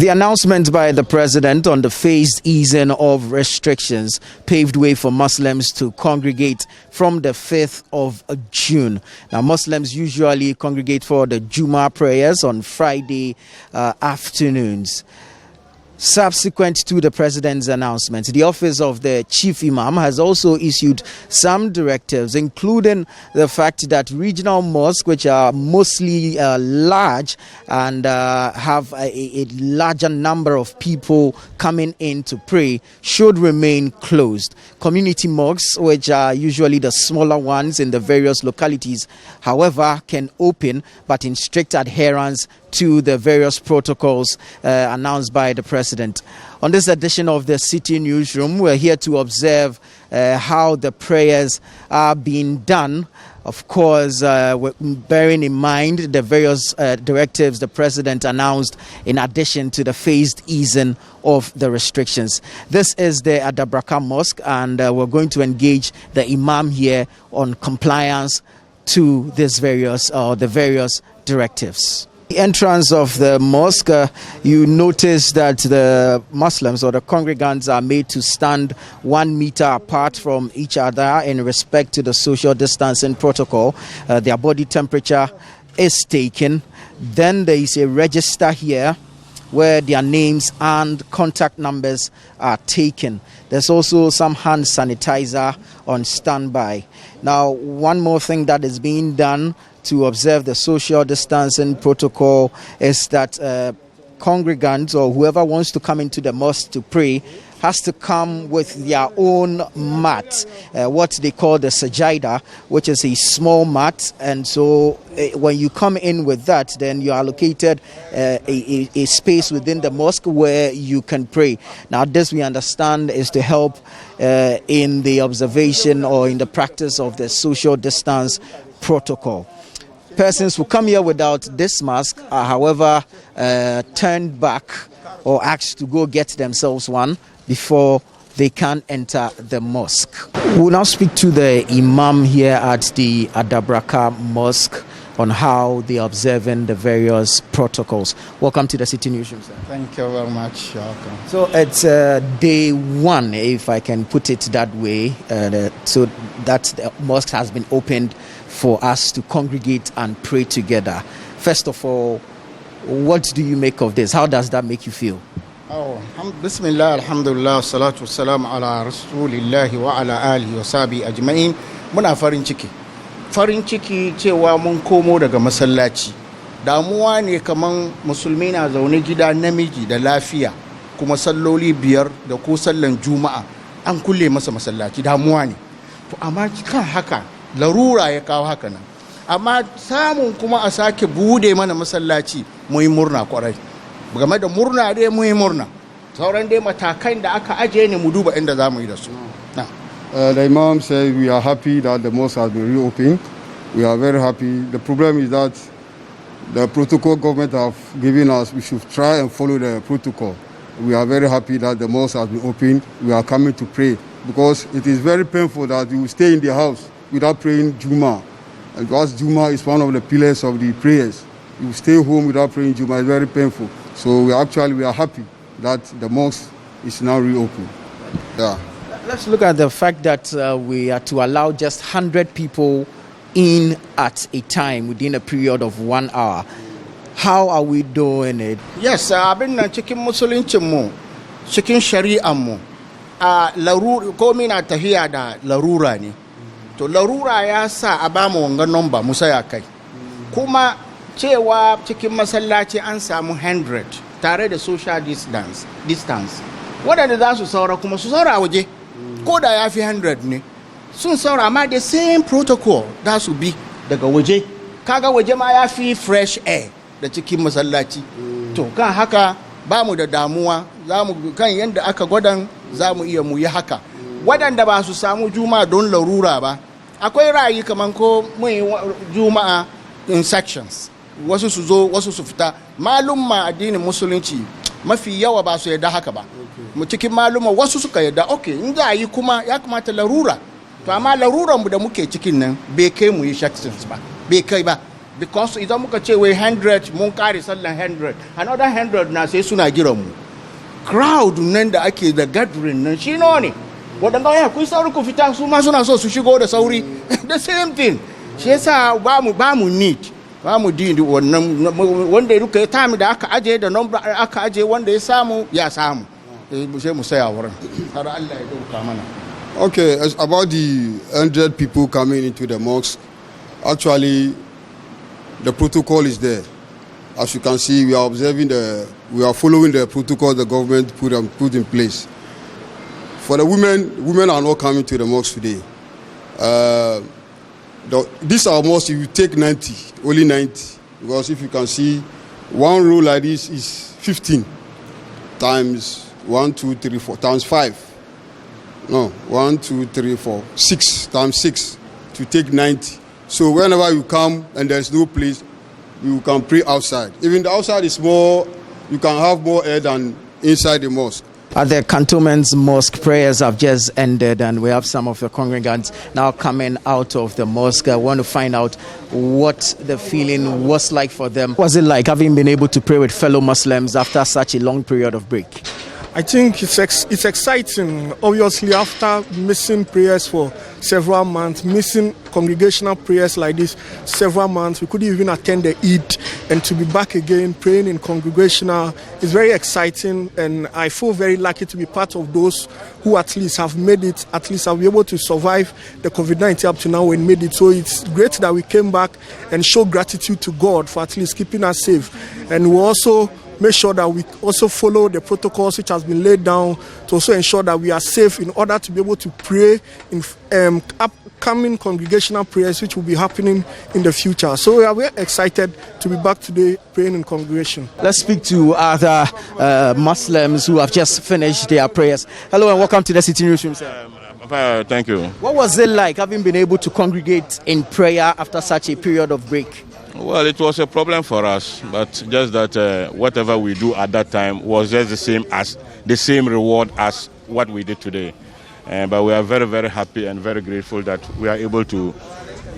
The announcement by the president on the phased easing of restrictions paved way for Muslims to congregate from the 5th of June. Now, Muslims usually congregate for the Jummah prayers on Friday afternoons. Subsequent to the president's announcement, the office of the chief imam has also issued some directives, including the fact that regional mosques, which are mostly large and have a larger number of people coming in to pray, should remain closed. Community mosques, which are usually the smaller ones in the various localities, however, can open, but in strict adherence to the various protocols announced by the president. On this edition of the City Newsroom, we're here to observe how the prayers are being done. Of course, bearing in mind the various directives the president announced in addition to the phased easing of the restrictions. This is the Adabraka Mosque, and we're going to engage the imam here on compliance to these the various directives. The entrance of the mosque, you notice that the Muslims or the congregants are made to stand 1 meter apart from each other in respect to the social distancing protocol. Their body temperature is taken. Then there is a register here where their names and contact numbers are taken. There's also some hand sanitizer on standby. Now, one more thing that is being done to observe the social distancing protocol is that congregants or whoever wants to come into the mosque to pray has to come with their own mat, what they call the sajida, which is a small mat. And so when you come in with that, then you are allocated a space within the mosque where you can pray. Now, this we understand is to help in the observation or in the practice of the social distance protocol. Persons who come here without this mask are, however, turned back or asked to go get themselves one before they can enter the mosque. We'll now speak to the imam here at the Adabraka Mosque on how they are observing the various protocols. Welcome to the City Newsroom, sir. Thank you very much. Welcome. So it's day one, if I can put it that way, so that the mosque has been opened for us to congregate and pray together. First of all, what do you make of this? How does that make you feel? Bismillah, alhamdulillah, salatu wassalam ala rasulillahi wa ala alihi wa sahbihi ajma'in. Muna farin ciki cewa mun komo daga masallaci. Damuwa ne kaman musulmi na zaune gida namiji da lafiya, kuma salloli biyar da ko sallan juma'a an kulle masa masallaci, damuwa ne. To amma kan haka larura ya kawo haka nan, amma samun kuma a sake bude mana masallaci mu yi murna kwarai. Game da murna dai mu yi murna, sauran dai matakan da aka aje ne mu duba inda za mu yi da su. The Imam said we are happy that the mosque has been reopened. We are very happy. The problem is that the protocol government have given us, we should try and follow the protocol. We are very happy that the mosque has been opened. We are coming to pray because it is very painful that you stay in the house without praying Jummah. And because Jummah is one of the pillars of the prayers. You stay home without praying Jummah, it's very painful. So we are happy that the mosque is now reopened. Yeah. Let's look at the fact that we are to allow just 100 people in at a time within a period of 1 hour. How are we doing it? Yes, abin nan cikin musuluncin mu, cikin shari'an mu, larura komai na tafiya da larura ne. To larura ya sa a ba mu wangan number mu saya kai. Kuma cewa cikin masallaci an samu 100 tare da social distance. Waɗanda za su saura kuma su saura waje, ko da ya fi 100 ne sun saura, amma the same protocol za su bi daga waje. Kaga waje ma ya fi fresh air da cikin masallaci. To kan haka ba mu da damuwa, kan yadda aka gwadan za mu iya mu yi haka. Waɗanda ba su samu juma'a don larura ba, akwai ra'ayi kamar ko mun yi juma'a in sections, wasu su zo wasu su fita. Malumma addinin musulunci mafi yawa ba su yarda haka ba. Mu cikin maluma wasu suka yarda okay in za a yi kuma ya kamata larura. To amma laruran mu da muke cikin nan bai kai mu yi sections ba, bai kai ba. because idan muka ce wai 100 mun kare sallan 100 another 100 na sai suna jira mu crowd nan da ake da gathering nan shi ne waɗanda ya kun sauri ku fita su ma suna so su shigo da sauri the same thing shi yasa ba mu need wannan wanda duka ya tami da aka aje da number aka aje wanda ya samu sai mu saya wurin har Allah ya dauka mana. Okay, as about the 100 people coming into the mosque, actually the protocol is there. As you can see, we are following the protocol the government put in place. For the women are not coming to the mosque today. This our mosque, if you take 90, only 90, because if you can see, one row like this is 15 times 1, 2, 3, 4 times 5. No, 1, 2, 3, 4, 6 times 6 to take 90. So whenever you come and there's no place, you can pray outside. Even the outside is more, you can have more air than inside the mosque. At the cantonment's mosque, prayers have just ended, and we have some of the congregants now coming out of the mosque. I want to find out what the feeling was like for them. What was it like having been able to pray with fellow Muslims after such a long period of break? I think it's exciting. Obviously, after missing prayers for several months, missing congregational prayers like this several months, we couldn't even attend the Eid, and to be back again praying in congregational is very exciting, and I feel very lucky to be part of those who at least have made it, at least have been able to survive the COVID-19 up to now and made it. So it's great that we came back and show gratitude to God for at least keeping us safe, and we also make sure that we also follow the protocols which has been laid down to also ensure that we are safe in order to be able to pray in upcoming congregational prayers which will be happening in the future. So we are very excited to be back today praying in congregation. Let's speak to other Muslims who have just finished their prayers. Hello and welcome to the City Newsroom, sir. Thank you. What was it like having been able to congregate in prayer after such a period of break? Well, it was a problem for us, but just that whatever we do at that time was just the same reward as what we did today. But we are very, very happy and very grateful that we are able to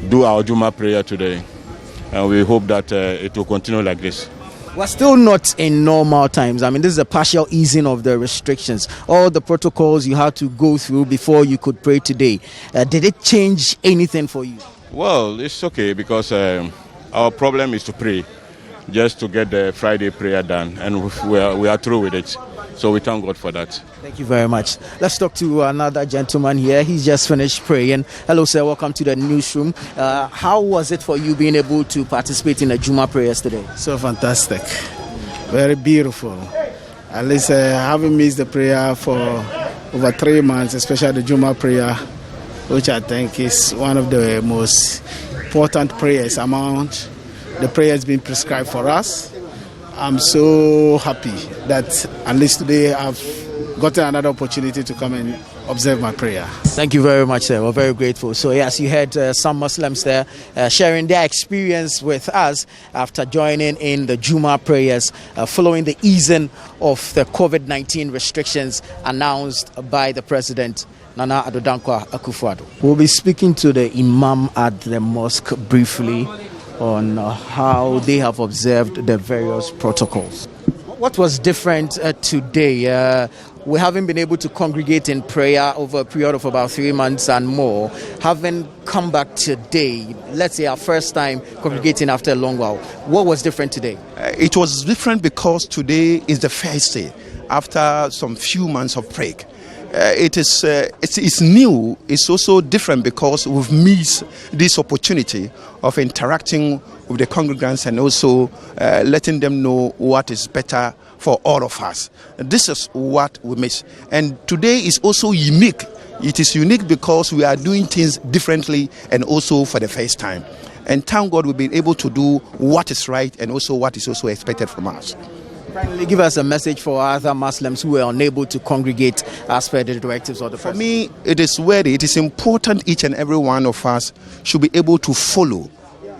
do our Jummah prayer today. And we hope that it will continue like this. We're still not in normal times. I mean, this is a partial easing of the restrictions. All the protocols you had to go through before you could pray today. Did it change anything for you? Well, it's okay because our problem is to pray, just to get the Friday prayer done, and we are through with it. So we thank God for that. Thank you very much. Let's talk to another gentleman here. He's just finished praying. Hello, sir. Welcome to the newsroom. How was it for you being able to participate in the Jummah prayers today? So fantastic. Very beautiful. At least having missed the prayer for over 3 months, especially the Jummah prayer, which I think is one of the most important prayers among the prayers being prescribed for us. I'm so happy that at least today I've gotten another opportunity to come and observe my prayer. Thank you very much, sir. We're very grateful. So yes, you had some Muslims there sharing their experience with us after joining in the Jummah prayers following the easing of the COVID-19 restrictions announced by the President Nana Addo Dankwa Akufo-Addo. We'll be speaking to the Imam at the mosque briefly on how they have observed the various protocols. What was different today? We haven't been able to congregate in prayer over a period of about 3 months and more. Having come back today, let's say our first time congregating after a long while, what was different today? It was different because today is the first day after some few months of break. It's new. It's also different because we've missed this opportunity of interacting with the congregants and also letting them know what is better for all of us. This is what we miss. And today is also unique. It is unique because we are doing things differently and also for the first time. And thank God we've been able to do what is right and also what is also expected from us. Finally, give us a message for other Muslims who were unable to congregate as per the directives of the President. For me, it is important each and every one of us should be able to follow,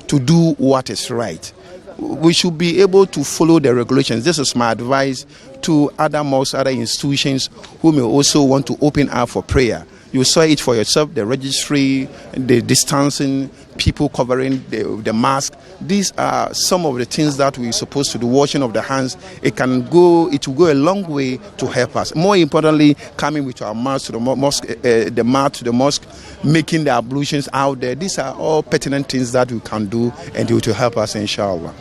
to do what is right. We should be able to follow the regulations. This is my advice to other mosques, other institutions who may also want to open up for prayer. You saw it for yourself, the registry, the distancing, people covering the mask. These are some of the things that we're supposed to do. Washing of the hands, it will go a long way to help us. More importantly, coming with our mask to the mosque, the mat to the mosque, making the ablutions out there. These are all pertinent things that we can do, and it will help us, inshallah.